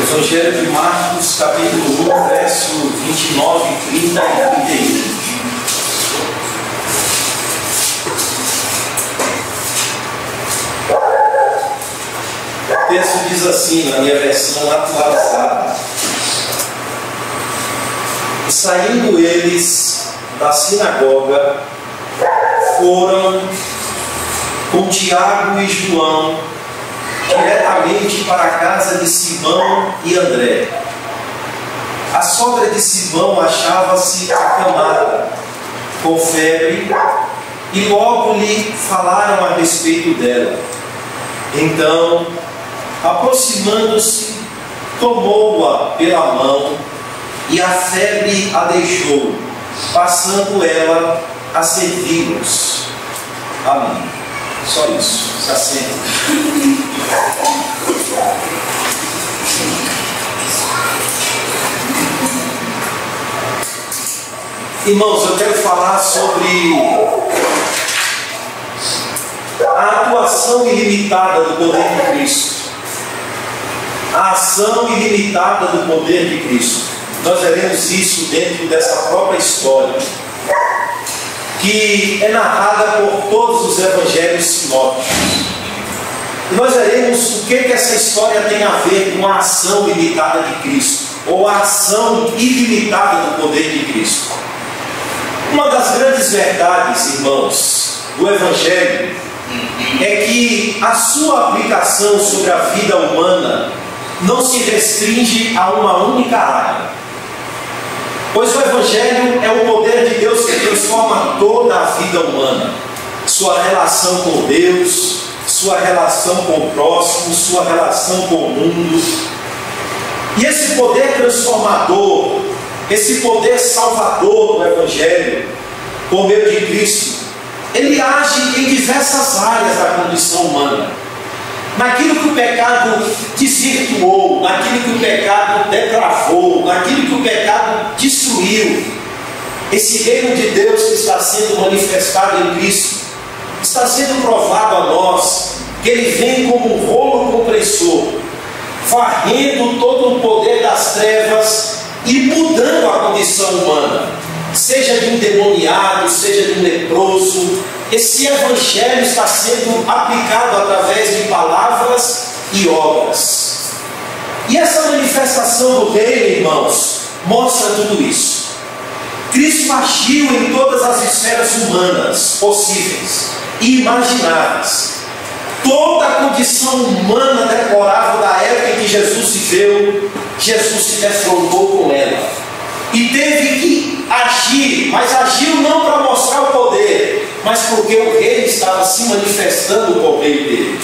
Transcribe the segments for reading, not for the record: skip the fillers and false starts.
Evangelho de Marcos, capítulo 1, verso 29, 30 e 31. O texto diz assim, na minha versão atualizada: E saindo eles da sinagoga, foram com Tiago e João diretamente para a casa de Simão e André. A sogra de Simão achava-se acamada, com febre, e logo lhe falaram a respeito dela. Então, aproximando-se, tomou-a pela mão, e a febre a deixou, passando ela a servi-los. Amém. Só isso. Se assenta. Irmãos, eu quero falar sobre a atuação ilimitada do poder de Cristo. A ação ilimitada do poder de Cristo. Nós veremos isso dentro dessa própria história, que é narrada por todos os evangelhos sinóticos. E nós veremos o que essa história tem a ver com a ação ilimitada de Cristo, ou a ação ilimitada do poder de Cristo. Uma das grandes verdades, irmãos, do Evangelho é que a sua aplicação sobre a vida humana não se restringe a uma única área. Pois o Evangelho é o poder de Deus que transforma toda a vida humana. Sua relação com Deus, sua relação com o próximo, sua relação com o mundo. E esse poder transformador, esse poder salvador do Evangelho, por meio de Cristo, ele age em diversas áreas da condição humana. Naquilo que o pecado desvirtuou, naquilo que o pecado depravou, naquilo que o pecado destruiu, esse reino de Deus que está sendo manifestado em Cristo, está sendo provado a nós, que ele vem como um rolo compressor, varrendo todo o poder das trevas e mudando a condição humana, seja de um demoniado, seja de um leproso. Esse evangelho está sendo aplicado através de palavras e obras. E essa manifestação do reino, irmãos, mostra tudo isso. Cristo agiu em todas as esferas humanas possíveis e imagináveis. Toda a condição humana deplorável da época em que Jesus viveu, Jesus se defrontou com ela. E teve que agir, mas agiu não para mostrar o poder, mas porque o reino estava se manifestando por meio dele.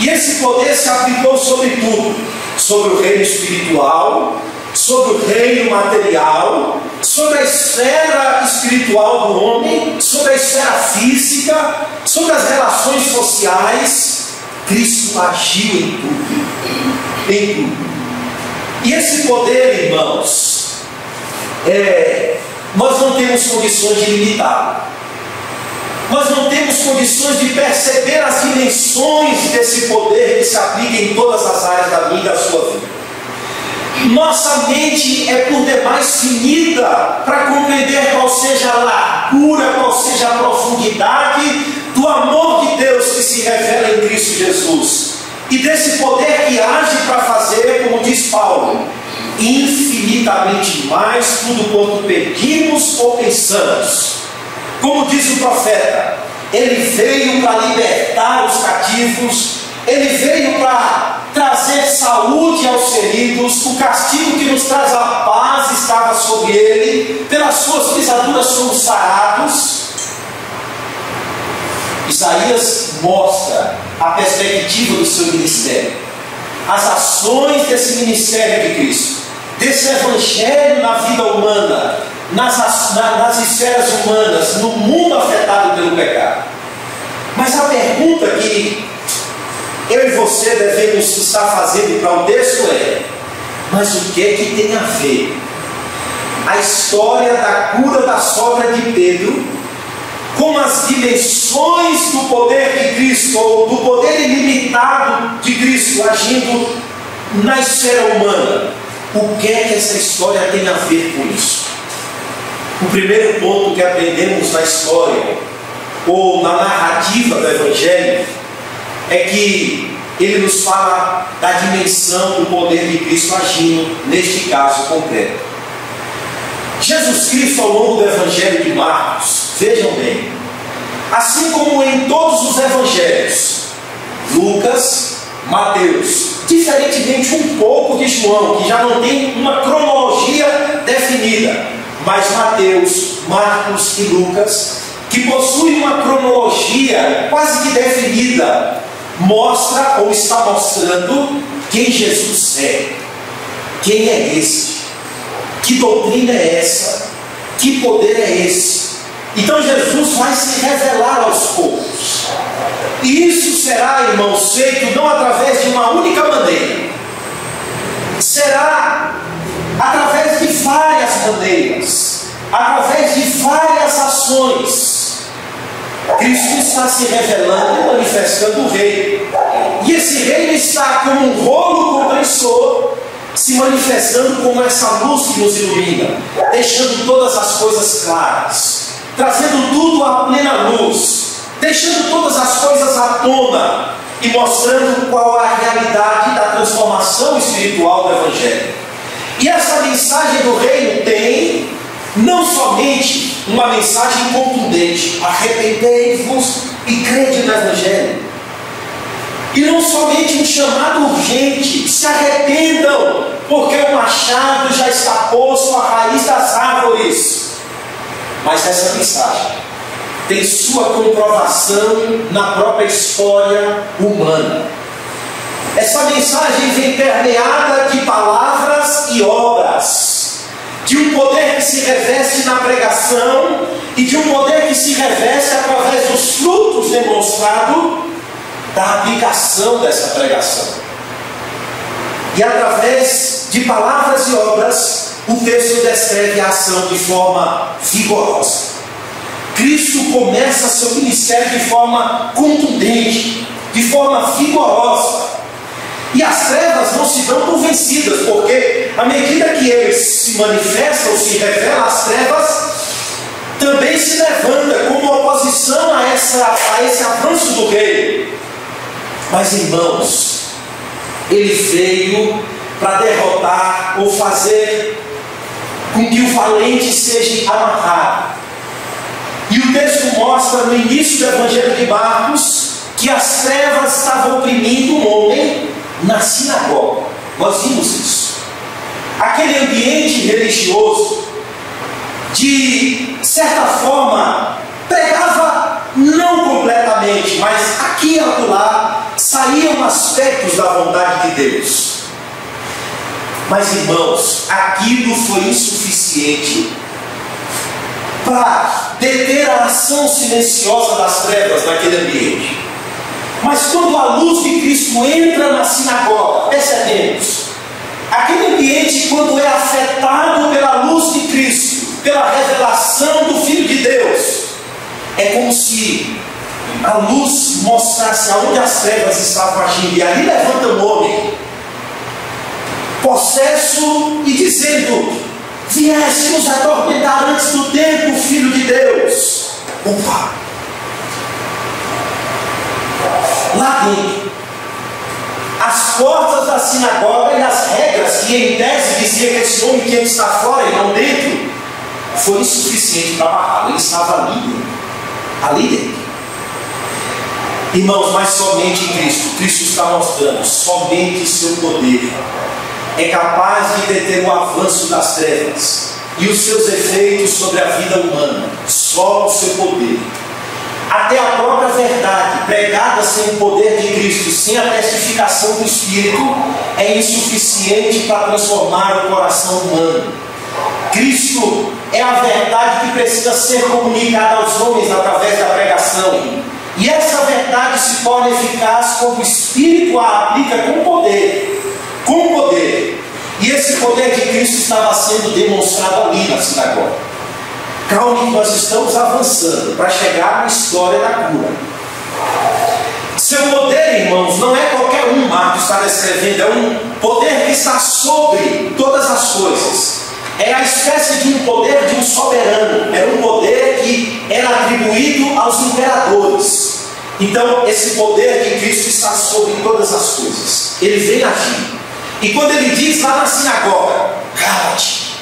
E esse poder se aplicou sobre tudo, sobre o reino espiritual, sobre o reino material, sobre a esfera espiritual do homem, sobre a esfera física, sobre as relações sociais. Cristo agiu em tudo, em tudo. E esse poder, irmãos, nós não temos condições de limitá-lo. Nós não temos condições de perceber as dimensões desse poder que se aplica em todas as áreas da minha e da sua vida. Nossa mente é por demais finita para compreender qual seja a largura, qual seja a profundidade do amor de Deus que se revela em Cristo Jesus. E desse poder que age para fazer, como diz Paulo, infinitamente mais tudo quanto pedimos ou pensamos. Como diz o profeta, ele veio para libertar os cativos, ele veio para trazer saúde aos feridos, o castigo que nos traz a paz estava sobre ele, pelas suas pisaduras somos sarados. Isaías mostra a perspectiva do seu ministério, as ações desse ministério de Cristo, desse evangelho na vida humana, nas esferas humanas, no mundo afetado pelo pecado. Mas a pergunta que eu e você devemos estar fazendo para o texto é: mas o que é que tem a ver a história da cura da sogra de Pedro com as dimensões do poder de Cristo, ou do poder ilimitado de Cristo agindo na esfera humana, o que é que essa história tem a ver com isso? O primeiro ponto que aprendemos na história, ou na narrativa do Evangelho, é que ele nos fala da dimensão do poder de Cristo agindo, neste caso concreto. Jesus Cristo, ao longo do Evangelho de Marcos, vejam bem, assim como em todos os Evangelhos, Lucas, Mateus, diferentemente um pouco de João, que já não tem uma cronologia definida, mas Mateus, Marcos e Lucas, que possuem uma cronologia quase que definida, mostra ou está mostrando quem Jesus é. Quem é esse? Que doutrina é essa? Que poder é esse? Então Jesus vai se revelar aos poucos. E isso será, irmãos, feito não através de uma única maneira. Será através de várias maneiras, através de várias ações. Cristo está se revelando e manifestando o reino. E esse reino está como um rolo compressor, se manifestando como essa luz que nos ilumina, deixando todas as coisas claras, trazendo tudo à plena luz, deixando todas as coisas à tona e mostrando qual a realidade da transformação espiritual do Evangelho. E essa mensagem do reino tem não somente uma mensagem contundente: arrependei-vos e crede no Evangelho. E não somente um chamado urgente: se arrependam, porque o machado já está posto à raiz das árvores. Mas essa mensagem tem sua comprovação na própria história humana. Essa mensagem vem permeada de palavras e obras, de um poder que se reveste na pregação e de um poder que se reveste através dos frutos demonstrados da aplicação dessa pregação. E através de palavras e obras, o texto descreve a ação de forma vigorosa. Cristo começa seu ministério de forma contundente, de forma vigorosa. E as trevas não se dão por vencidas, porque à medida que eles se manifestam, se revelam, as trevas também se levantam como oposição a esse avanço do reino. Mas, irmãos, ele veio para derrotar ou fazer com que o valente seja amarrado. E o texto mostra no início do Evangelho de Marcos que as trevas estavam oprimindo um homem na sinagoga. Nós vimos isso. Aquele ambiente religioso, de certa forma, pregava não completamente, mas aqui e acolá saíam aspectos da vontade de Deus. Mas, irmãos, aquilo foi insuficiente para deter a ação silenciosa das trevas naquele ambiente. Mas quando a luz de Cristo entra na sinagoga, percebemos, aquele ambiente, quando é afetado pela luz de Cristo, pela revelação do Filho de Deus, é como se a luz mostrasse aonde as trevas estavam agindo. E ali levanta um homem, possesso e dizendo: vieste nos atormentar antes do tempo, Filho de Deus. Opa! Lá dentro, as portas da sinagoga e as regras que em tese dizia que esse homem tinha que estar fora e não dentro, foi insuficiente para amarrá-lo. Ele estava ali dentro. Irmãos, mas somente Cristo está mostrando, somente seu poder é capaz de deter o avanço das trevas e os seus efeitos sobre a vida humana. Só o seu poder. Até a própria verdade, pregada sem o poder de Cristo, sem a testificação do Espírito, é insuficiente para transformar o coração humano. Cristo é a verdade que precisa ser comunicada aos homens através da pregação. E essa verdade se torna eficaz quando o Espírito a aplica com poder. Com poder. E esse poder de Cristo estava sendo demonstrado ali na sinagoga. Calme, nós estamos avançando para chegar na história da cura. Seu poder, irmãos, não é qualquer um. Marcos está descrevendo é um poder que está sobre todas as coisas. É a espécie de um poder de um soberano. Era um poder que era atribuído aos imperadores. Então, esse poder de Cristo está sobre todas as coisas. Ele vem agir. E quando ele diz lá na sinagoga, cala-te,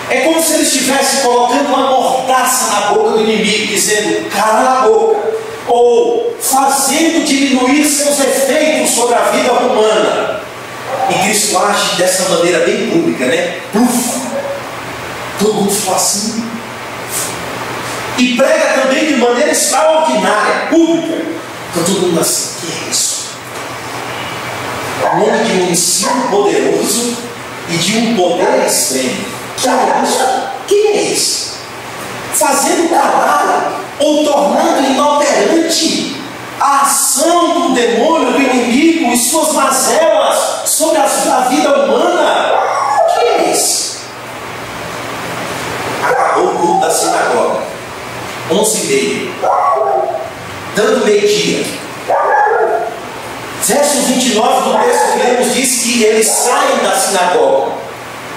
é como se ele estivesse colocando uma mordaça na boca do inimigo, dizendo, cala a boca, ou fazendo diminuir seus efeitos sobre a vida humana. E Cristo age dessa maneira bem pública, né? Pluf. Todo mundo fala assim. E prega também de maneira extraordinária, pública. Então todo mundo assim, o que é isso? O nome de um ensino poderoso e de um poder extremo. Que é isso? Quem é isso? Fazendo calar ou tornando inoperante a ação do demônio, do inimigo e suas mazelas sobre a vida humana. Que é isso? Acabou o culto da sinagoga, 11h30, dando meio-dia. Verso 29 do texto que lemos diz que eles saem da sinagoga.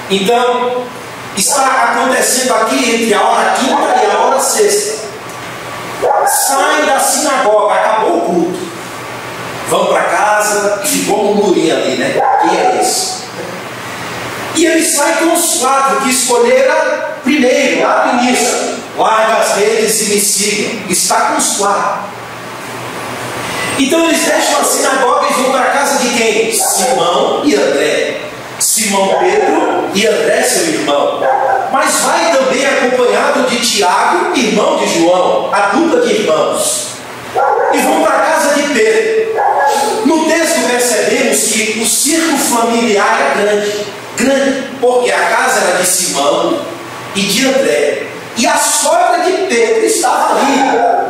Então, está acontecendo aqui entre a hora quinta e a hora sexta. Saem da sinagoga, acabou o culto. Vão para casa e ficou um murmurinho ali, né? Que é isso? E eles saem com os 4 que escolheram primeiro, lá no início. Larga as redes e me sigam. Está com os 4. Então eles deixam a sinagoga e vão para a casa de quem? Simão e André. Simão Pedro e André, seu irmão. Mas vai também acompanhado de Tiago, irmão de João, a dupla de irmãos. E vão para a casa de Pedro. No texto percebemos que o círculo familiar era grande, porque a casa era de Simão e de André. E a sogra de Pedro estava ali.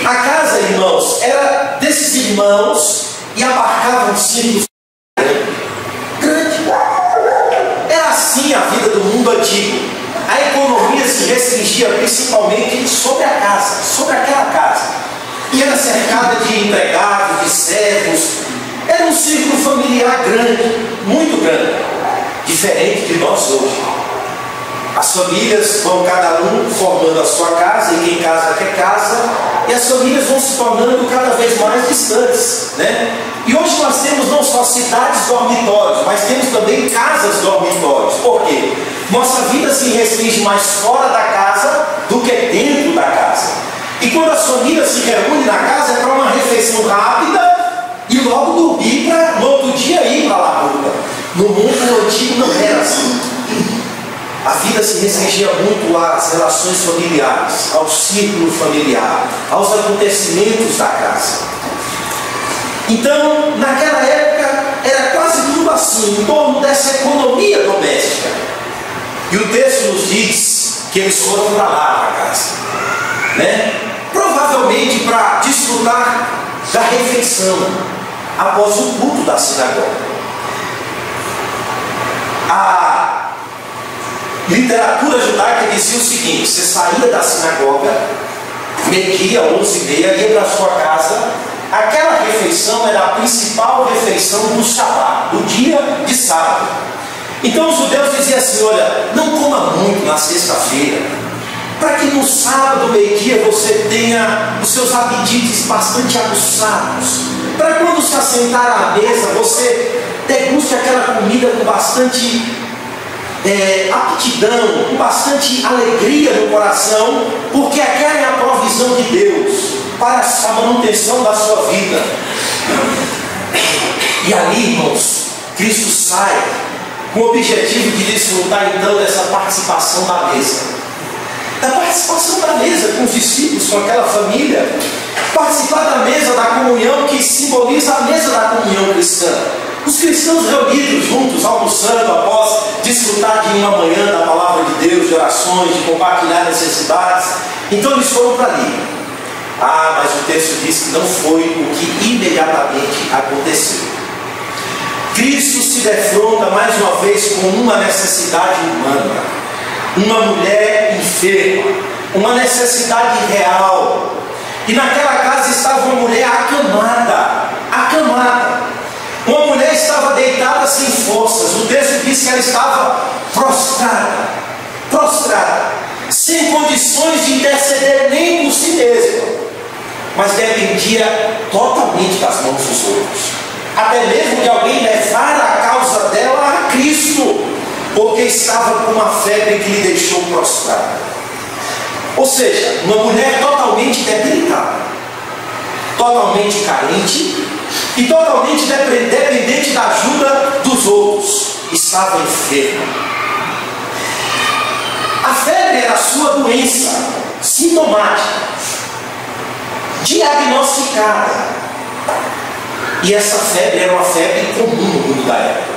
A casa, irmãos, era desses irmãos e abarcava um círculo grande. Era assim a vida do mundo antigo. A economia se restringia principalmente sobre a casa, sobre aquela casa. E era cercada de empregados, de servos. Era um círculo familiar grande, muito grande, diferente de nós hoje. As famílias vão cada um formando a sua casa, e quem casa quer casa, e as famílias vão se tornando cada vez mais distantes, né? E hoje nós temos não só cidades dormitórios, mas temos também casas dormitórios. Por quê? Nossa vida se restringe mais fora da casa do que dentro da casa. E quando as famílias se reúnem na casa é para uma refeição rápida e logo dormir para no outro dia ir para a labuta. No mundo antigo não era assim. A vida se restringia muito às relações familiares, ao círculo familiar, aos acontecimentos da casa. Então, naquela época, era quase tudo assim, em torno dessa economia doméstica. E o texto nos diz que eles foram para lá, para casa, né? Provavelmente para desfrutar da refeição após o culto da sinagoga. A literatura judaica dizia o seguinte: você saía da sinagoga, meio-dia, 11h30, ia para a sua casa. Aquela refeição era a principal refeição do Shabat, do dia de sábado. Então os judeus diziam assim: olha, não coma muito na sexta-feira, para que no sábado, meio-dia, você tenha os seus apetites bastante aguçados, para quando se assentar à mesa, você deguste aquela comida com bastante aptidão, com bastante alegria no coração, porque aquela é a provisão de Deus para a manutenção da sua vida. E ali, irmãos, Cristo sai com o objetivo de desfrutar então dessa participação da mesa, da participação da mesa com os discípulos, com aquela família, participar da mesa da comunhão, que simboliza a mesa da comunhão cristã. Os cristãos reunidos juntos, almoçando após desfrutar de uma manhã da palavra de Deus, de orações, de compartilhar necessidades. Então eles foram para ali. Mas o texto diz que não foi o que imediatamente aconteceu. Cristo se defronta mais uma vez com uma necessidade humana, uma mulher enferma, uma necessidade real. E naquela casa estava uma mulher acamada, uma diz que ela estava prostrada, sem condições de interceder nem por si mesma, mas dependia totalmente das mãos dos outros, até mesmo de alguém levar a causa dela a Cristo, porque estava com uma febre que lhe deixou prostrada. Ou seja, uma mulher totalmente debilitada, totalmente carente e totalmente dependente da ajuda dos outros, estava enferma. A febre era a sua doença sintomática, diagnosticada. E essa febre era uma febre comum no mundo da época.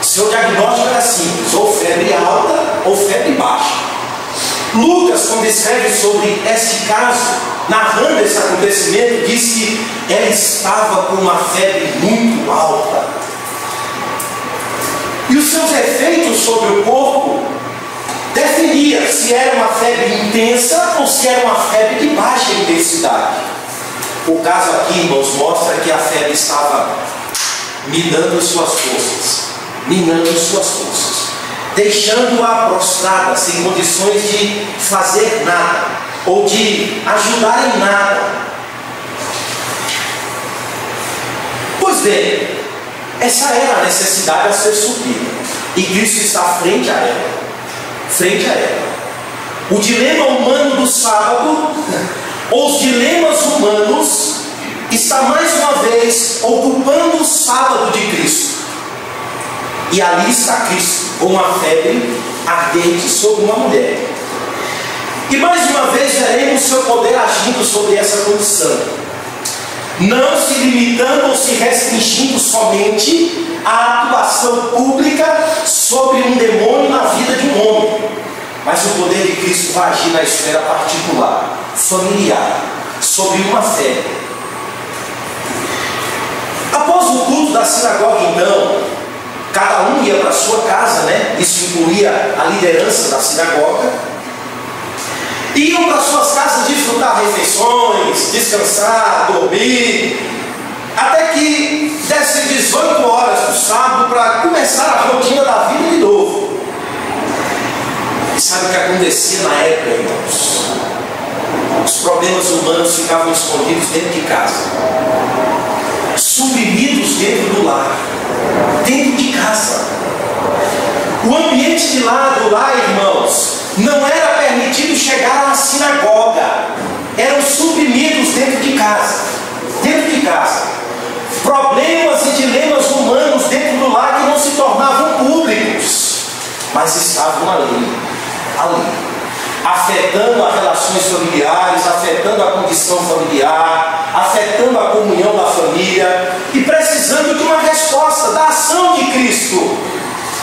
Seu diagnóstico era simples: ou febre alta ou febre baixa. Lucas, quando escreve sobre este caso, narrando esse acontecimento, diz que ela estava com uma febre muito alta. E os seus efeitos sobre o corpo definia se era uma febre intensa ou se era uma febre de baixa intensidade. O caso aqui, irmãos, mostra que a febre estava minando suas forças, deixando-a prostrada, sem condições de fazer nada, ou de ajudar em nada. Pois bem, essa era a necessidade a ser suprida, e Cristo está frente a ela. O dilema humano do sábado, ou os dilemas humanos, está mais uma vez ocupando o sábado de Cristo. E ali está Cristo, com uma febre ardente sobre uma mulher. E mais uma vez veremos seu poder agindo sobre essa condição, não se limitando ou se restringindo somente à atuação pública sobre um demônio na vida de um homem, mas o poder de Cristo vai agir na esfera particular, familiar, sobre uma febre. Após o culto da sinagoga, então, cada um ia para a sua casa, né? Isso incluía a liderança da sinagoga. Iam para suas casas desfrutar refeições, descansar, dormir, até que dessem 18 horas do sábado para começar a rotina da vida de novo. E sabe o que acontecia na época, irmãos? Os problemas humanos ficavam escondidos dentro de casa, suprimidos dentro do lar, dentro de casa. O ambiente do lar, irmãos, não era permitido chegar à sinagoga, eram suprimidos dentro de casa. Problemas e dilemas humanos dentro do lar que não se tornavam públicos, mas estavam ali, afetando as relações familiares, afetando a condição familiar, afetando a comunhão da família e precisando de uma resposta da ação de Cristo.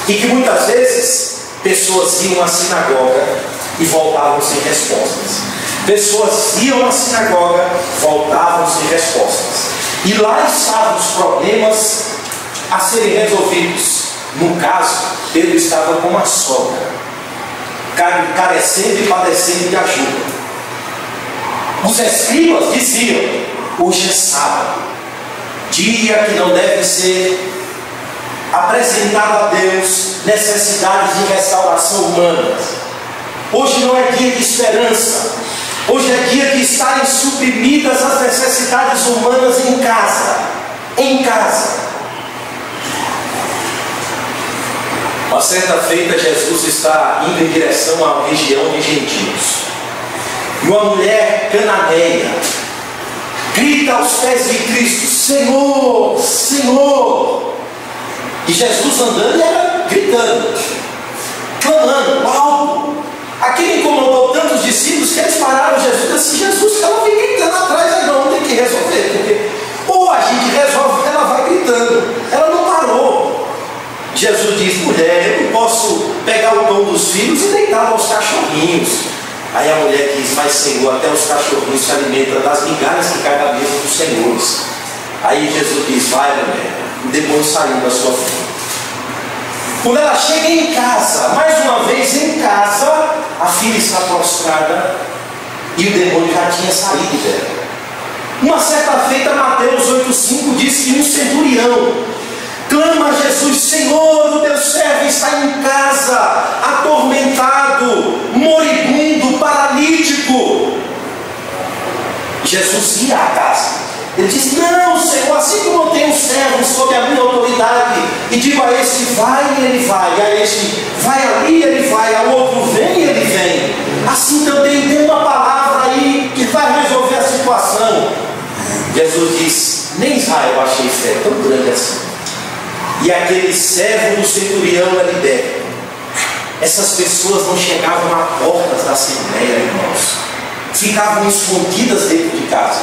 E que muitas vezes pessoas iam à sinagoga e voltavam sem respostas. Pessoas iam à sinagoga, voltavam sem respostas. E lá estavam os problemas a serem resolvidos. No caso, Pedro estava com uma sogra, carecendo e padecendo de ajuda. Os escribas diziam: hoje é sábado, dia que não deve ser apresentado a Deus necessidades de restauração humana. Hoje não é dia de esperança. Hoje é dia de estarem suprimidas as necessidades humanas em casa. Uma certa feita, Jesus está indo em direção à região de gentios. E uma mulher cananeia grita aos pés de Cristo: Senhor, Senhor! E Jesus andando e ela gritando, clamando, alto. Aquilo incomodou tanto os discípulos que eles pararam Jesus e disse: Jesus, ela vem gritando atrás, aí não tem que resolver, porque ou a gente resolve, ela vai gritando, ela não parou. Jesus diz: mulher, eu não posso pegar o pão dos filhos e deitar aos cachorrinhos. Aí a mulher diz: mas Senhor, até os cachorrinhos se alimentam das migalhas que caem na mesa dos senhores. Aí Jesus diz: vai, mulher, o demônio saiu da sua filha. Quando ela chega em casa, mais uma vez em casa, a filha está prostrada e o demônio já tinha saído dela. Uma certa feita, Mateus 8,5 diz que um centurião clama a Jesus Jesus: Senhor, o teu servo está em casa, atormentado, moribundo, paralítico. Jesus ia à casa. Ele diz: não, Senhor, assim como eu tenho um servo sob a minha autoridade, e digo a este vai e ele vai, a este vai ali e ele vai, ao outro vem e ele vem, assim também tem uma palavra aí que vai resolver a situação. Jesus diz: nem Israel eu achei fé tão grande assim. E aquele servo do centurião é liberto. Essas pessoas não chegavam a portas da assembleia, irmãos, ficavam escondidas dentro de casa.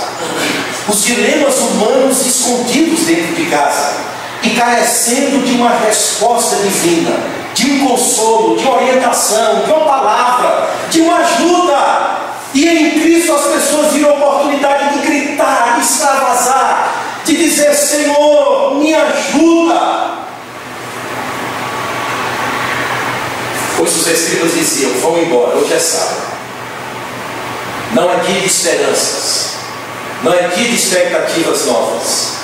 Os dilemas humanos escondidos dentro de casa e carecendo de uma resposta divina, de um consolo, de uma orientação, de uma palavra, de uma ajuda. E em Cristo as pessoas viram a oportunidade de gritar, de extravasar, de dizer: Senhor, me ajuda. Pois os escribas diziam: vão embora, hoje é sábado. Não é dia de esperanças, não é dia de expectativas novas.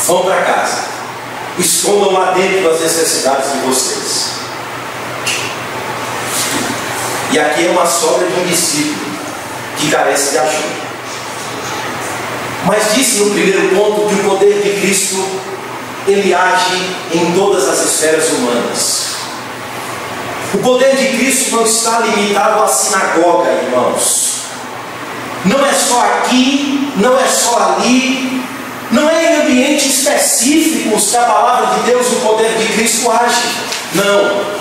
Vão para casa, escondam lá dentro as necessidades de vocês. E aqui é uma sogra de um discípulo que carece de ajuda. Mas disse no primeiro ponto que o poder de Cristo, ele age em todas as esferas humanas. O poder de Cristo não está limitado à sinagoga, irmãos. Não é só aqui, não é só ali, não é em ambientes específicos que a palavra de Deus, o poder de Cristo age. Não.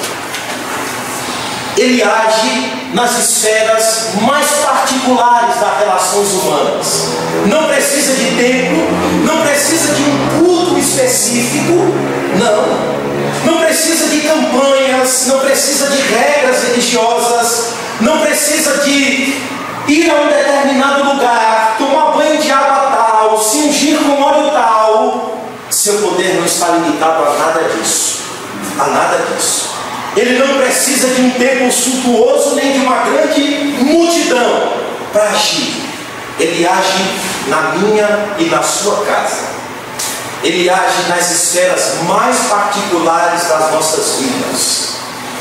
Ele age nas esferas mais particulares das relações humanas. Não precisa de templo, não precisa de um culto específico, não precisa de campanhas, não precisa de regras religiosas, não precisa de ir a um determinado lugar, tomar banho de água tal, se ungir com óleo tal. Seu poder não está limitado a nada disso, a nada disso. Ele não precisa de um templo suntuoso nem de uma grande multidão para agir. Ele age na minha e na sua casa. Ele age nas esferas mais particulares das nossas vidas.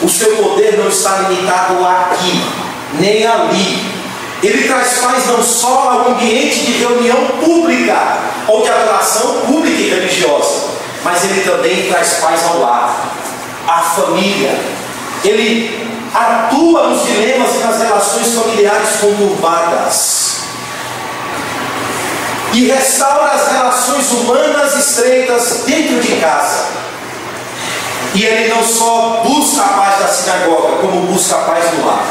O seu poder não está limitado aqui, nem ali. Ele traz paz não só ao ambiente de reunião pública ou de adoração pública e religiosa, mas ele também traz paz ao lar, à família. Ele atua nos dilemas e nas relações familiares conturbadas e restaura as relações humanas estreitas dentro de casa. E ele não só busca a paz da sinagoga, como busca a paz no lar.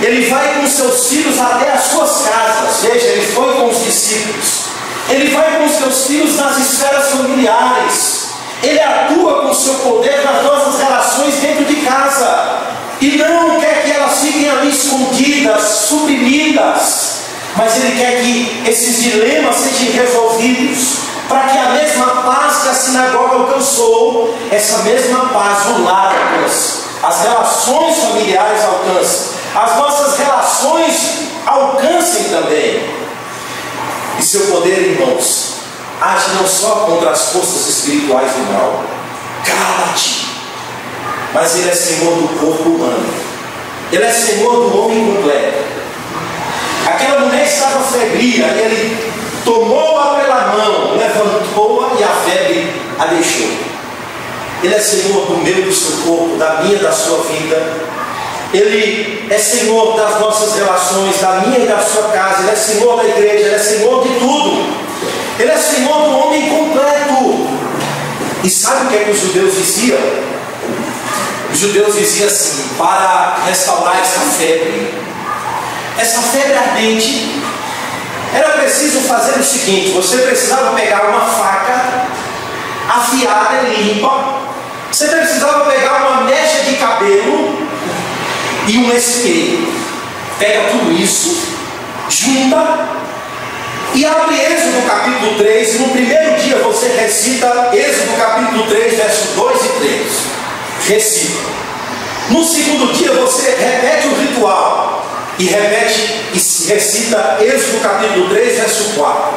Ele vai com seus filhos até as suas casas. Veja, ele foi com os discípulos. Ele vai com seus filhos nas esferas familiares. Ele atua com o seu poder nas nossas relações dentro de casa. E não quer que elas fiquem ali escondidas, suprimidas. Mas ele quer que esses dilemas sejam resolvidos, para que a mesma paz que a sinagoga alcançou, essa mesma paz o lar alcance, as relações familiares alcancem, as nossas relações alcancem também. E seu poder, irmãos, age não só contra as forças espirituais do mal, cala-te, mas ele é Senhor do corpo humano, ele é Senhor do homem completo. Aquela mulher estava febria, ele tomou-a pela mão, levantou-a e a febre a deixou. Ele é Senhor do meu e do seu corpo, da minha e da sua vida. Ele é Senhor das nossas relações, da minha e da sua casa. Ele é Senhor da igreja, ele é Senhor de tudo. Ele é Senhor do homem completo. E sabe o que é que os judeus diziam? Os judeus diziam assim: para restaurar essa febre ardente, era preciso fazer o seguinte: você precisava pegar uma faca afiada e limpa, você precisava pegar uma mecha de cabelo e um espelho. Pega tudo isso, junta e abre Êxodo capítulo 3, e no primeiro dia você recita Êxodo capítulo 3, versos 2 e 3. Recita. No segundo dia você repete o ritual e repete e recita Êxodo capítulo 3, verso 4.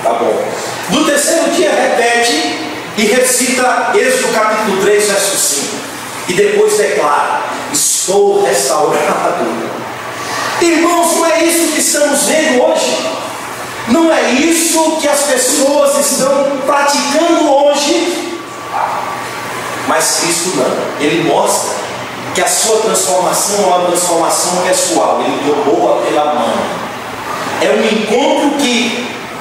Tá bom. No terceiro dia repete e recita Êxodo capítulo 3, verso 5. E depois declara: estou restaurado. Irmãos, não é isso que estamos vendo hoje. Não é isso que as pessoas estão praticando hoje. Mas Cristo não. Ele mostra que a sua transformação é uma transformação pessoal. Ele tomou-a pela mão. É um encontro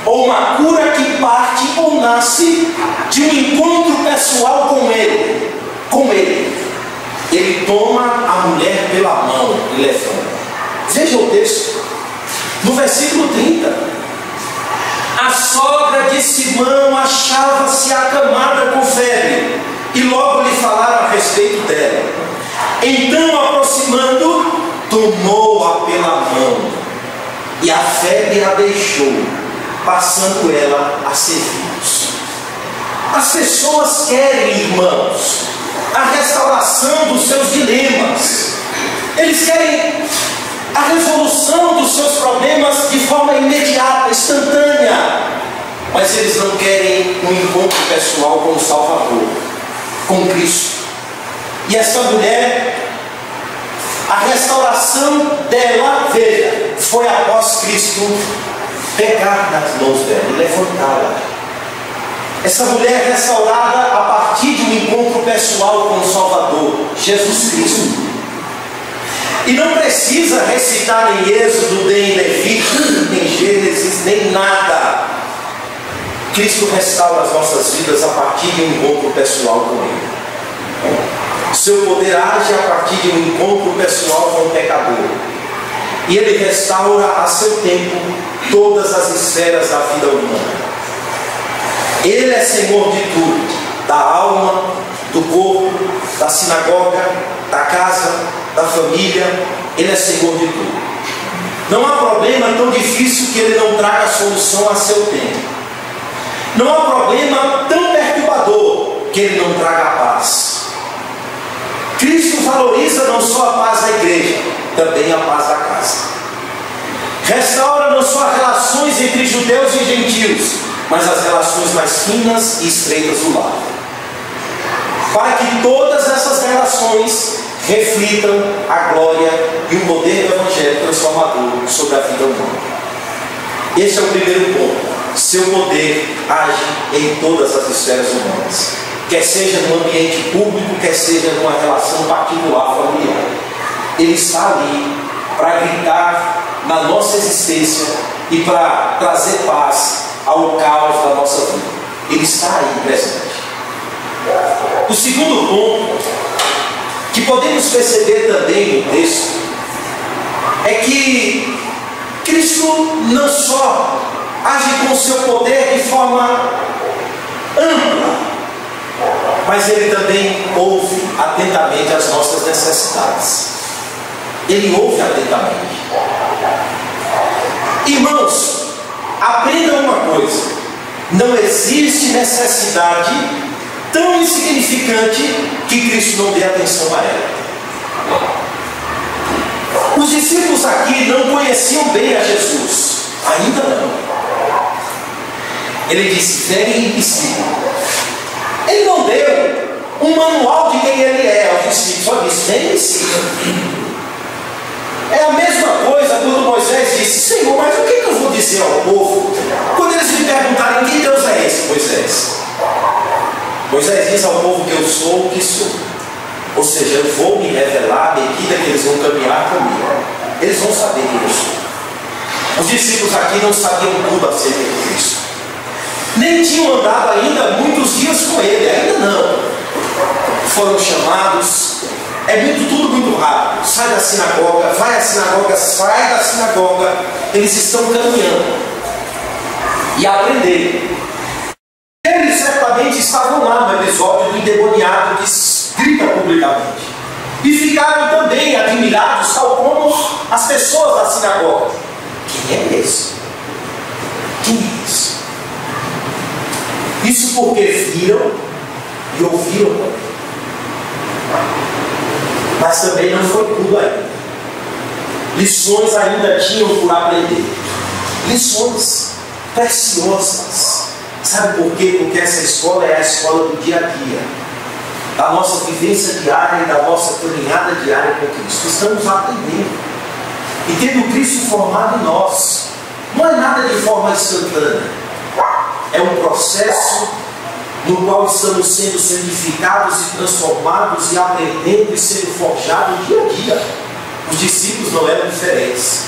ou uma cura que parte ou nasce de um encontro pessoal com Ele. Ele toma a mulher pela mão e levanta. Veja o texto. No versículo 30. A sogra de Simão achava-se acamada com febre, e logo lhe falaram a respeito dela. Então, aproximando, tomou-a pela mão, e a febre a deixou, passando ela a servi-los. As pessoas querem, irmãos, a restauração dos seus dilemas. Eles querem a resolução dos seus problemas de forma imediata, instantânea. Mas eles não querem um encontro pessoal com o Salvador, com Cristo. E essa mulher, a restauração dela, veja, foi após Cristo pegar nas mãos dela e levantá-la. Essa mulher restaurada a partir de um encontro pessoal com o Salvador, Jesus Cristo. E não precisa recitar em Êxodo, nem em Levítico, nem em Gênesis, nem nada. Cristo restaura as nossas vidas a partir de um encontro pessoal com Ele. Seu poder age a partir de um encontro pessoal com o pecador. E Ele restaura a seu tempo todas as esferas da vida humana. Ele é Senhor de tudo, da alma, do corpo, da sinagoga, da casa, da família. Ele é Senhor de tudo. Não há problema tão difícil que Ele não traga a solução a seu tempo. Não há problema tão perturbador que Ele não traga a paz. Cristo valoriza não só a paz da igreja, também a paz da casa. Restaura não só as relações entre judeus e gentios, mas as relações mais finas e estreitas do lar, para que todas essas relações reflitam a glória e o poder do Evangelho transformador sobre a vida humana. Esse é o primeiro ponto. Seu poder age em todas as esferas humanas, quer seja no ambiente público, quer seja numa relação particular, familiar. Ele está ali para gritar na nossa existência e para trazer paz ao caos da nossa vida. Ele está aí presente. O segundo ponto que podemos perceber também no texto é que Cristo não só age com o seu poder de forma ampla, mas Ele também ouve atentamente as nossas necessidades. Ele ouve atentamente. Irmãos, aprendam uma coisa: não existe necessidade tão insignificante que Cristo não dê atenção a ela. Os discípulos aqui não conheciam bem a Jesus, ainda não. Ele disse: vem e siga. Ele não deu um manual de quem Ele é aos discípulos, só disse: vem e siga. É a mesma coisa quando Moisés disse: Senhor, mas o que eu vou dizer ao povo quando eles me perguntarem quem Deus é esse? Moisés diz ao povo que eu sou o que sou. Ou seja, eu vou me revelar à medida que eles vão caminhar comigo. Eles vão saber quem eu sou. Os discípulos aqui não sabiam tudo acerca de Cristo. Nem tinham andado ainda muitos dias com Ele, ainda não. Foram chamados. Tudo muito rápido. Sai da sinagoga, vai à sinagoga, sai da sinagoga. Eles estão caminhando e aprendendo. Eles certamente estavam lá no episódio do endemoniado que grita publicamente. E ficaram também admirados, tal como as pessoas da sinagoga. Quem é esse? Quem é esse? Isso porque viram e ouviram também. Mas também não foi tudo ainda. Lições ainda tinham por aprender. Lições preciosas, Sabe por quê? Porque essa escola é a escola do dia a dia, da nossa vivência diária e da nossa caminhada diária com Cristo. Estamos aprendendo e tendo Cristo formado em nós. Não é nada de forma instantânea, é um processo no qual estamos sendo santificados e transformados e aprendendo e sendo forjados dia a dia. Os discípulos não eram diferentes.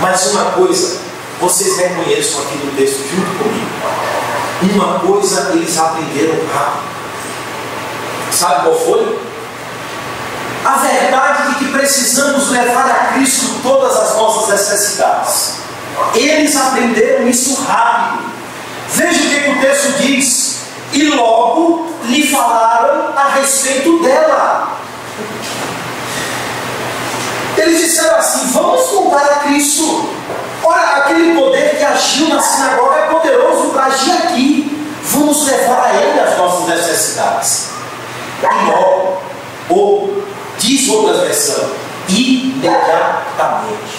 Mas uma coisa, vocês reconheçam aqui no texto junto comigo. Uma coisa eles aprenderam rápido. Sabe qual foi? A verdade de que precisamos levar a Cristo todas as nossas necessidades. Eles aprenderam isso rápido. Veja o que o texto diz. E logo lhe falaram a respeito dela. Eles disseram assim: vamos contar a Cristo. Olha, aquele poder que agiu na sinagoga é poderoso para agir aqui. Vamos levar a Ele as nossas necessidades. E logo, ou diz outra versão, imediatamente.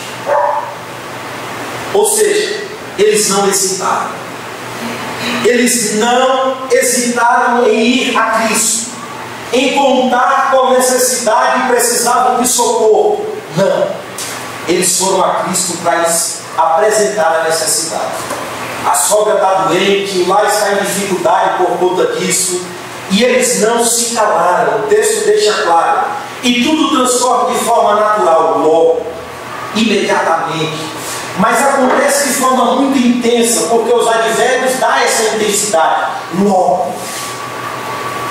Ou seja, eles não hesitaram. Eles não hesitaram em ir a Cristo, em contar com a necessidade e precisavam de socorro. Não. Eles foram a Cristo para apresentar a necessidade. A sogra está doente, o lar está em dificuldade por conta disso, e eles não se calaram. O texto deixa claro. E tudo transcorre de forma natural, logo, imediatamente. Mas acontece de forma muito intensa, porque os advérbios dão essa intensidade. Logo.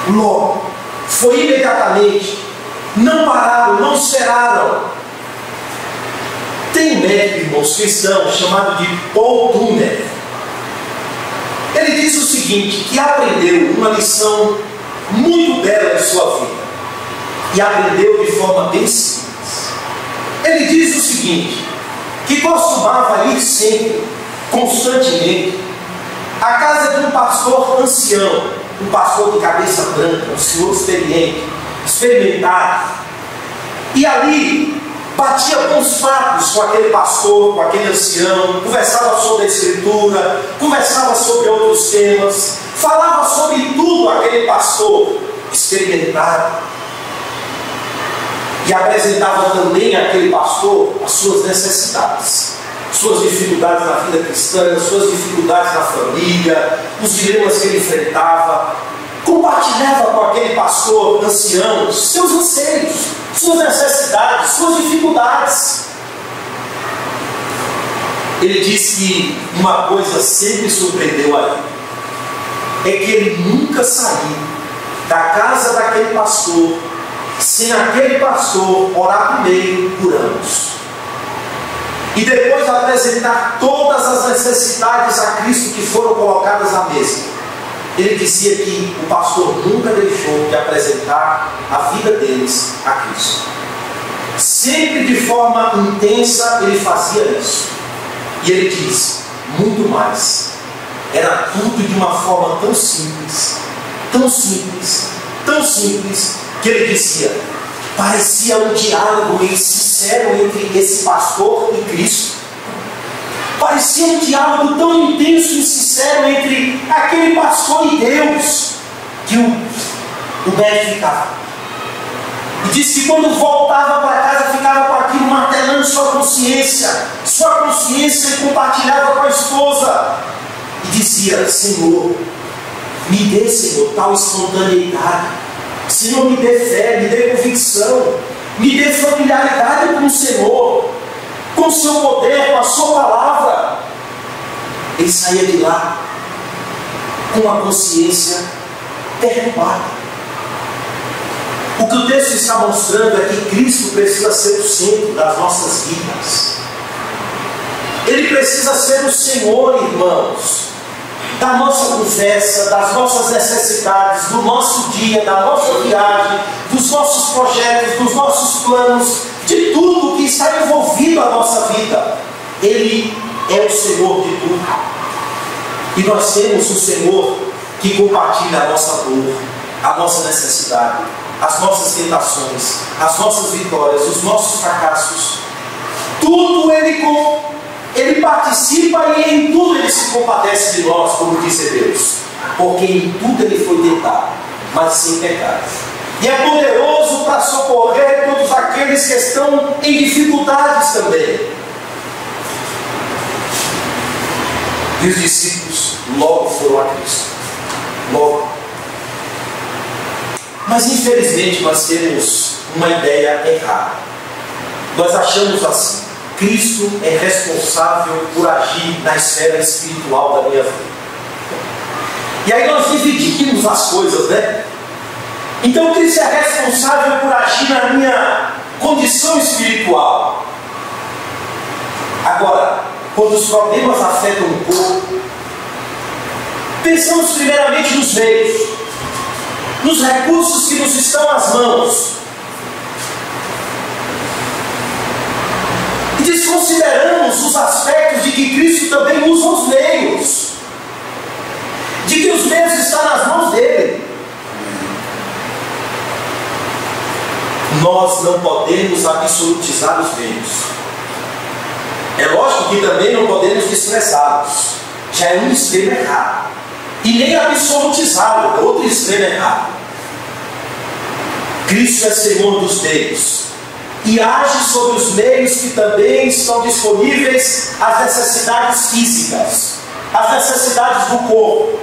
Logo. Foi imediatamente. Não pararam, não esperaram. Tem um médico, irmãos, cristão, chamado de Paul Dunner. Ele diz o seguinte, que aprendeu uma lição muito bela em sua vida. E aprendeu de forma bem simples. Ele diz o seguinte, que costumava ir sempre, constantemente, à casa de um pastor ancião, um pastor de cabeça branca, um senhor experiente, experimentado. E ali batia bons papos com aquele pastor, com aquele ancião, conversava sobre a Escritura, conversava sobre outros temas, falava sobre tudo aquele pastor experimentado. E apresentava também àquele pastor as suas necessidades, suas dificuldades na vida cristã, suas dificuldades na família, os dilemas que ele enfrentava. Compartilhava com aquele pastor ancião seus anseios, suas necessidades, suas dificuldades. Ele diz que uma coisa sempre surpreendeu a ele, é que ele nunca saiu da casa daquele pastor sem aquele pastor orar primeiro por anos. E depois apresentar todas as necessidades a Cristo que foram colocadas à mesa. Ele dizia que o pastor nunca deixou de apresentar a vida deles a Cristo. Sempre de forma intensa ele fazia isso. E ele diz, muito mais. Era tudo de uma forma tão simples, tão simples, tão simples, que ele dizia, parecia um diálogo sincero entre esse pastor e Cristo. Parecia um diálogo tão intenso e sincero entre aquele pastor e Deus, que o médico ficava. E disse que quando voltava para casa, ficava com aquilo martelando sua consciência e compartilhava com a esposa. E dizia, Senhor, me dê, Senhor, tal espontaneidade. Senhor, me dê fé, me dê convicção, me dê familiaridade com o Senhor, com o seu poder, com a sua palavra. Ele saía de lá com a consciência perturbada. O que o texto está mostrando é que Cristo precisa ser o centro das nossas vidas. Ele precisa ser o Senhor, irmãos, da nossa conversa, das nossas necessidades, do nosso dia, da nossa viagem, dos nossos projetos, dos nossos planos, de tudo que está envolvido a nossa vida. Ele é o Senhor de tudo. E nós temos um Senhor que compartilha a nossa dor, a nossa necessidade, as nossas tentações, as nossas vitórias, os nossos fracassos. Tudo Ele Ele participa e em tudo ele se compadece de nós, como disse Deus. Porque em tudo ele foi tentado, mas sem pecado. E é poderoso para socorrer todos aqueles que estão em dificuldades também. E os discípulos logo foram a Cristo. Logo. Mas infelizmente nós temos uma ideia errada. Nós achamos assim: Cristo é responsável por agir na esfera espiritual da minha vida. E aí nós dividimos as coisas, né? Então Cristo é responsável por agir na minha condição espiritual. Agora, quando os problemas afetam o corpo, pensamos primeiramente nos meios, nos recursos que nos estão às mãos. E desconsideramos os aspectos de que Cristo também usa os meios, de que os meios estão nas mãos dele. Nós não podemos absolutizar os meios. É lógico que também não podemos desprezá-los. Já é um extremo errado. E nem absolutizá-lo, é outro extremo errado. Cristo é Senhor dos meios e age sobre os meios que também estão disponíveis às necessidades físicas, às necessidades do corpo.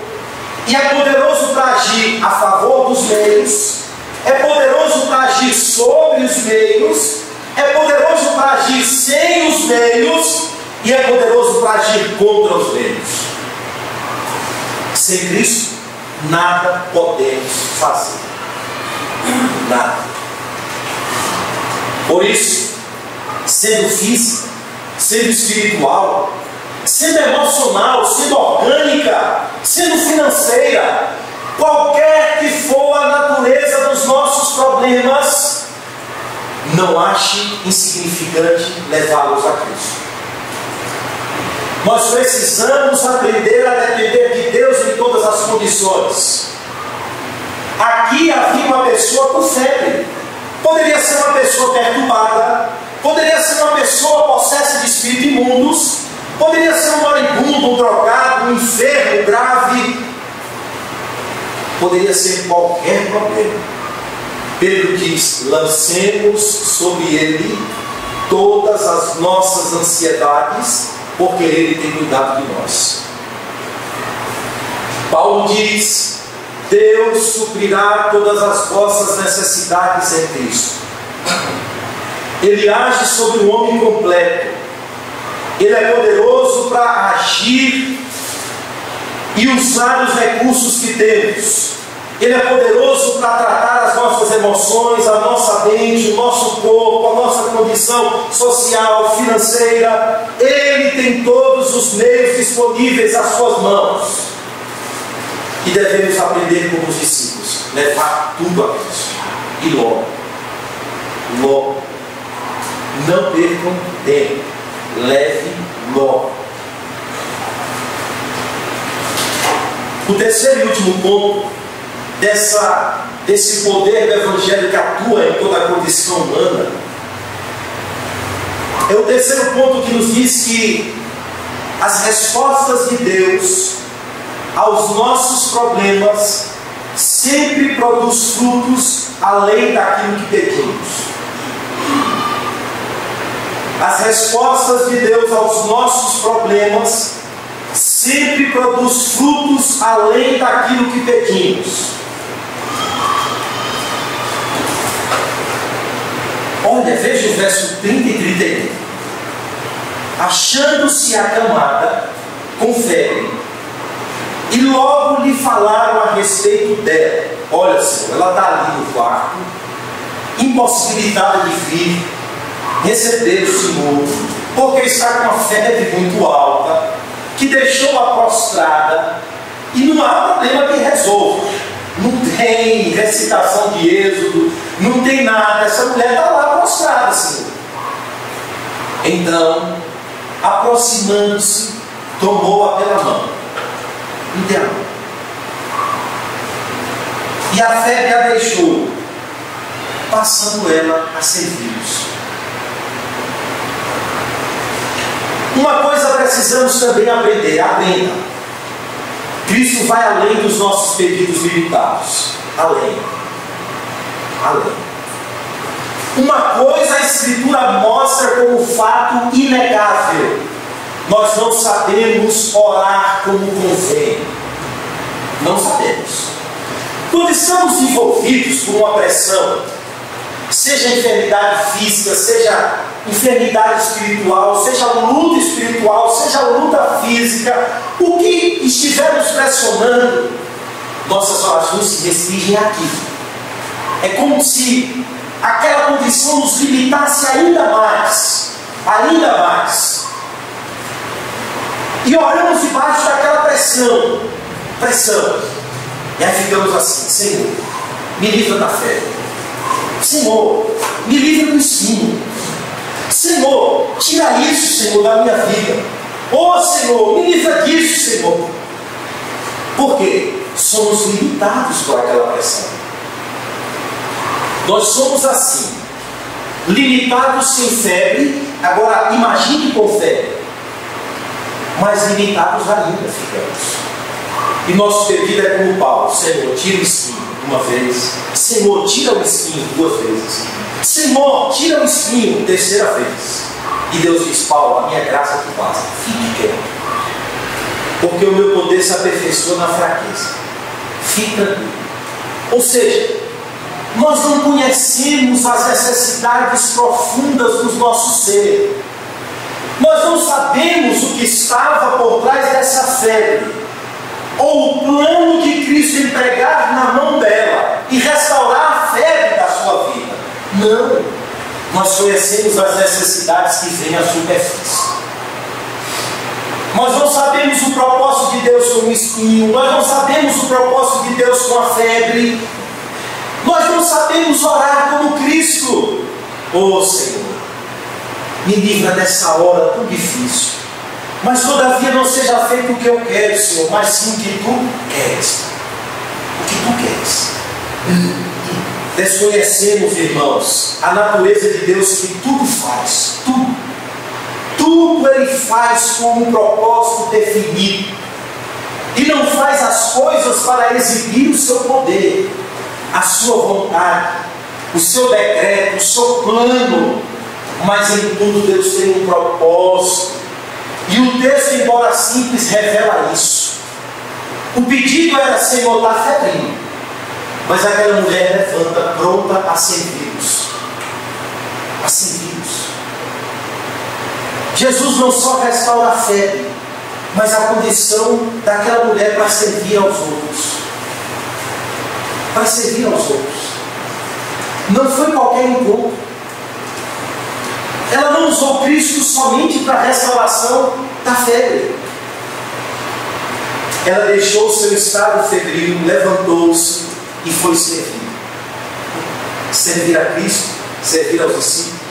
E é poderoso para agir a favor dos meios, é poderoso para agir sobre os meios, é poderoso para agir sem os meios e é poderoso para agir contra os meios. Sem Cristo, nada podemos fazer. Nada. Por isso, sendo física, sendo espiritual, sendo emocional, sendo orgânica, sendo financeira, qualquer que for a natureza dos nossos problemas, não ache insignificante levá-los a Cristo. Nós precisamos aprender a depender de Deus em todas as condições. Aqui havia uma pessoa com febre. Poderia ser uma pessoa perturbada, poderia ser uma pessoa possessa de espíritos imundos, poderia ser um moribundo, um drogado, um enfermo grave, poderia ser qualquer problema. Pedro diz: lancemos sobre ele todas as nossas ansiedades, porque ele tem cuidado de nós. Paulo diz: Deus suprirá todas as vossas necessidades em Cristo. Ele age sobre o homem completo. Ele é poderoso para agir e usar os recursos que temos. Ele é poderoso para tratar as nossas emoções, a nossa mente, o nosso corpo, a nossa condição social, financeira. Ele tem todos os meios disponíveis às suas mãos. E devemos aprender como os discípulos, levar tudo a Cristo. E logo, não percam tempo, leve logo. O terceiro e último ponto desse poder do Evangelho que atua em toda a condição humana é o terceiro ponto, que nos diz que as respostas de Deus aos nossos problemas sempre produz frutos além daquilo que pedimos. As respostas de Deus aos nossos problemas sempre produz frutos além daquilo que pedimos. Olha, veja o verso 30 e 31. Achando-se acamada com febre, e logo lhe falaram a respeito dela. Olha, Senhor, ela está ali no quarto, impossibilitada de vir receber o Senhor, porque está com uma febre muito alta, que deixou-a prostrada, e não há problema que resolva. Não tem recitação de Êxodo, não tem nada. Essa mulher está lá prostrada, Senhor. Então, aproximando-se, tomou-a pela mão. E a febre a deixou, passando ela a servi-los. Uma coisa precisamos também aprender, aprenda. Cristo vai além dos nossos pedidos limitados. Além. Uma coisa a Escritura mostra como fato inegável: nós não sabemos orar como convém. Não sabemos. Quando estamos envolvidos com uma pressão, seja enfermidade física, seja enfermidade espiritual, seja luta espiritual, seja luta física, o que estivermos pressionando, nossas orações se restringem aqui. É como se aquela condição nos limitasse ainda mais. E oramos debaixo daquela pressão. E aí ficamos assim: Senhor, me livra da fé. Senhor, me livra do espinho. Senhor, tira isso, Senhor, da minha vida. Oh, Senhor, me livra disso, Senhor. Por quê? Somos limitados por aquela pressão. Nós somos assim, limitados sem febre. Agora imagine com febre. Mas limitados ainda ficamos. E nosso pedido é como Paulo: Senhor, tira o espinho uma vez. Senhor, tira o espinho duas vezes. Senhor, tira o espinho terceira vez. E Deus diz: Paulo, a minha graça te basta. Fique quieto. Porque o meu poder se aperfeiçoa na fraqueza. Fique tranquilo. Ou seja, nós não conhecemos as necessidades profundas do nosso ser. Nós não sabemos o que estava por trás dessa febre, ou o plano de Cristo empregar na mão dela e restaurar a febre da sua vida. Não. Nós conhecemos as necessidades que vêm à superfície. Nós não sabemos o propósito de Deus com o espinho. Nós não sabemos o propósito de Deus com a febre. Nós não sabemos orar como Cristo. Oh, Senhor, me livra dessa hora tão difícil. Mas todavia não seja feito o que eu quero, Senhor, mas sim o que Tu queres. O que Tu queres. Desconhecemos, irmãos, a natureza de Deus, que tudo faz. Tudo Ele faz com um propósito definido. E não faz as coisas para exibir o seu poder, a sua vontade, o seu decreto, o seu plano. Mas em tudo Deus tem um propósito. E o texto, embora simples, revela isso. O pedido era: Senhor, está febril. Mas aquela mulher levanta, pronta a servi-los. A servi-los. Jesus não só restaura a febre, mas a condição daquela mulher para servir aos outros. Para servir aos outros. Não foi qualquer encontro. Ela não usou Cristo somente para a restauração da febre. Ela deixou o seu estado febril, levantou-se e foi servir. Servir a Cristo, servir aos discípulos.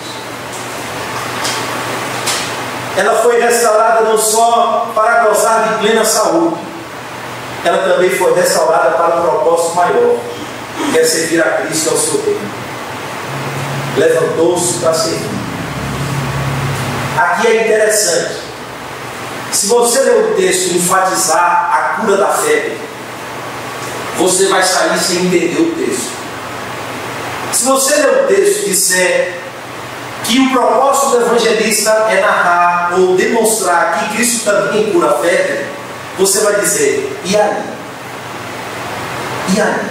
Ela foi restaurada não só para gozar de plena saúde, ela também foi restaurada para um propósito maior, que é servir a Cristo ao seu reino. Levantou-se para servir. Aqui é interessante. Se você ler o texto e enfatizar a cura da febre, você vai sair sem entender o texto. Se você ler o texto e disser que o propósito do evangelista é narrar ou demonstrar que Cristo também cura a febre, você vai dizer: e aí? E aí?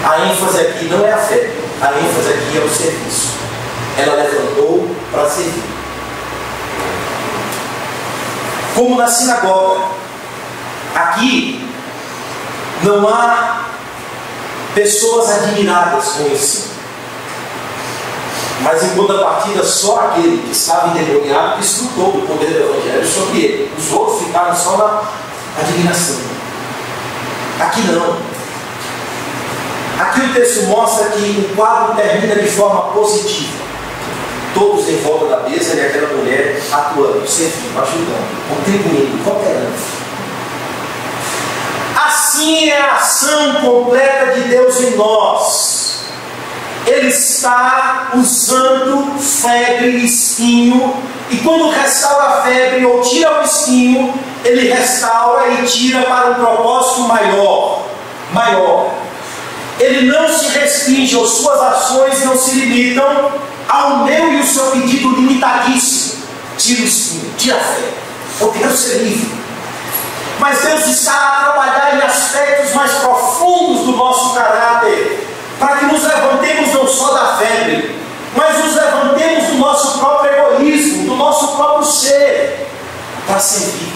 A ênfase aqui não é a febre, a ênfase aqui é o serviço. Ela levantou para servir. Como na sinagoga, aqui não há pessoas admiradas com o ensino, mas em contrapartida só aquele que estava endemoniado desfrutou do poder do evangelho sobre ele. Os outros ficaram só na admiração. Aqui não. Aqui o texto mostra que o quadro termina de forma positiva. Todos em volta da mesa e aquela mulher atuando, servindo, ajudando, contribuindo, cooperando. Assim é a ação completa de Deus em nós. Ele está usando febre e espinho E quando restaura a febre ou tira o espinho, ele restaura e tira para um propósito maior. Ele não se restringe, ou suas ações não se limitam ao meu e o seu pedido limitadíssimo. Tira o espinho, tira a febre. Eu quero ser livre. Mas Deus está a trabalhar em aspectos mais profundos do nosso caráter, para que nos levantemos não só da febre, mas nos levantemos do nosso próprio egoísmo, do nosso próprio ser, para servir,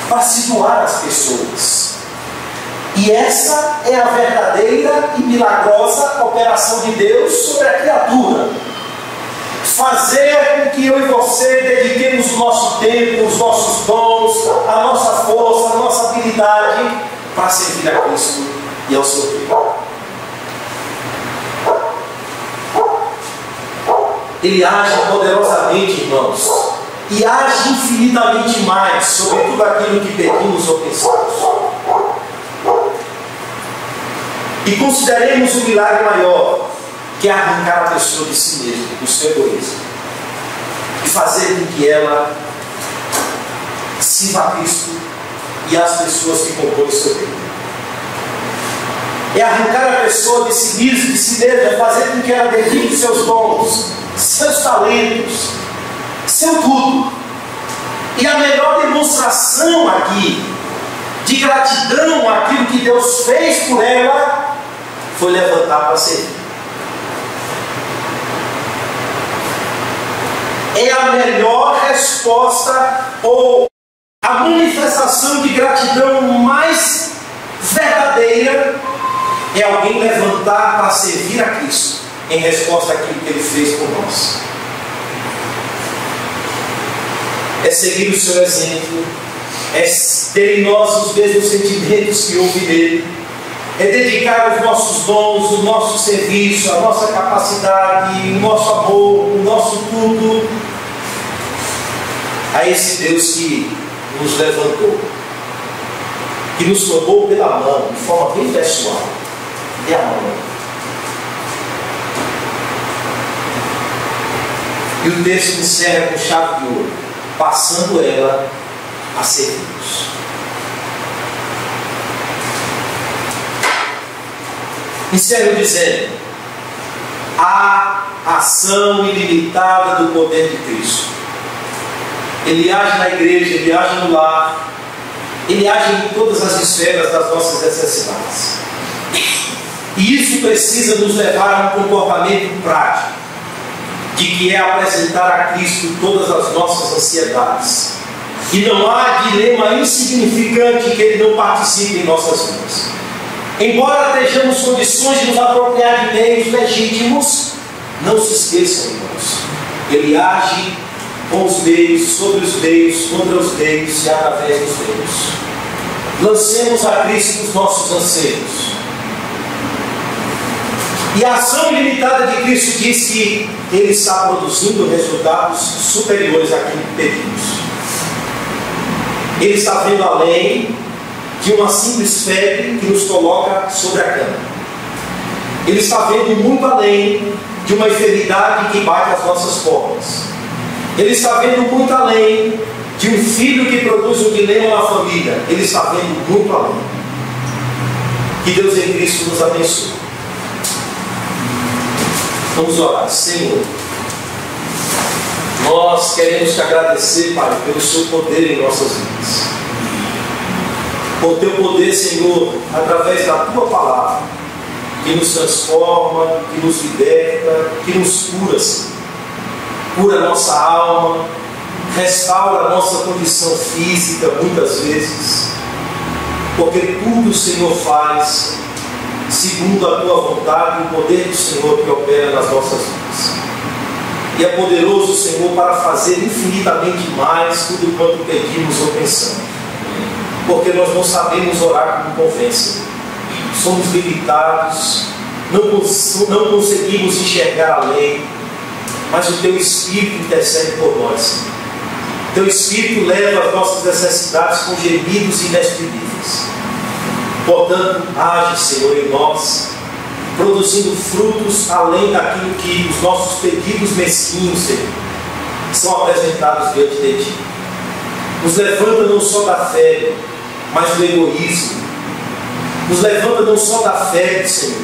para se doar às pessoas. E essa é a verdadeira e milagrosa operação de Deus sobre a criatura. Fazer com que eu e você dediquemos o nosso tempo, os nossos dons, a nossa força, a nossa habilidade para servir a Cristo e ao seu reino. Ele age poderosamente, irmãos, e age infinitamente mais sobre tudo aquilo que pedimos ou pensamos. E consideremos o milagre maior, que é arrancar a pessoa de si mesma, do seu egoísmo, e fazer com que ela sirva a Cristo e às pessoas que compõem o seu reino. É arrancar a pessoa de si mesma, fazer com que ela dedique seus dons, seus talentos, seu tudo. E a melhor demonstração aqui de gratidão àquilo que Deus fez por ela foi levantar para servir. É a melhor resposta ou a manifestação de gratidão mais verdadeira é alguém levantar para servir a Cristo em resposta àquilo que Ele fez por nós. É seguir o seu exemplo, é ter em nós os mesmos sentimentos que houve nele, é dedicar os nossos dons, o nosso serviço, a nossa capacidade, o nosso amor, o nosso tudo a esse Deus que nos levantou, que nos tomou pela mão, de forma bem pessoal, e a mão. E o texto encerra com chave de ouro, passando ela a servir-nos. Encerro dizendo: a ação ilimitada do poder de Cristo. Ele age na igreja, Ele age no lar, Ele age em todas as esferas das nossas necessidades. E isso precisa nos levar a um comportamento prático, de que é apresentar a Cristo todas as nossas ansiedades. E não há dilema insignificante que Ele não participe em nossas vidas. Embora estejamos condições de nos apropriar de meios legítimos, não se esqueçam, irmãos, Ele age com os meios, sobre os meios, contra os meios e através dos meios. Lancemos a Cristo os nossos anseios. E a ação ilimitada de Cristo diz que Ele está produzindo resultados superiores àquilo que pedimos. Ele está vendo além de uma simples febre que nos coloca sobre a cama. Ele está vendo muito além de uma enfermidade que bate as nossas portas. Ele está vendo muito além de um filho que produz um dilema na família. Ele está vendo muito além. Que Deus em Cristo nos abençoe. Vamos orar. Senhor, nós queremos te agradecer, Pai, pelo seu poder em nossas vidas. Por teu poder, Senhor, através da tua palavra, que nos transforma, que nos liberta, que nos cura, Senhor. Cura a nossa alma, restaura a nossa condição física muitas vezes, porque tudo o Senhor faz segundo a tua vontade e o poder do Senhor que opera nas nossas vidas. E é poderoso, Senhor, para fazer infinitamente mais tudo quanto pedimos ou pensamos, porque nós não sabemos orar como convém, Senhor. Somos limitados, não conseguimos enxergar além, mas o Teu Espírito intercede por nós. Teu Espírito leva as nossas necessidades com gemidos inexprimíveis. Portanto, age, Senhor, em nós, produzindo frutos além daquilo que os nossos pedidos mesquinhos, Senhor, são apresentados diante de Ti. Nos levanta não só da fé, mas do egoísmo. Nos levanta não só da fé, Senhor,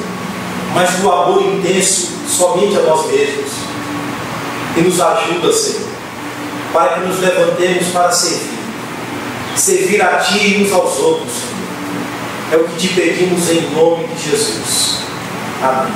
mas do amor intenso somente a nós mesmos. E nos ajuda, Senhor, para que nos levantemos para servir a Ti e uns aos outros, Senhor. É o que te pedimos em nome de Jesus. Amém.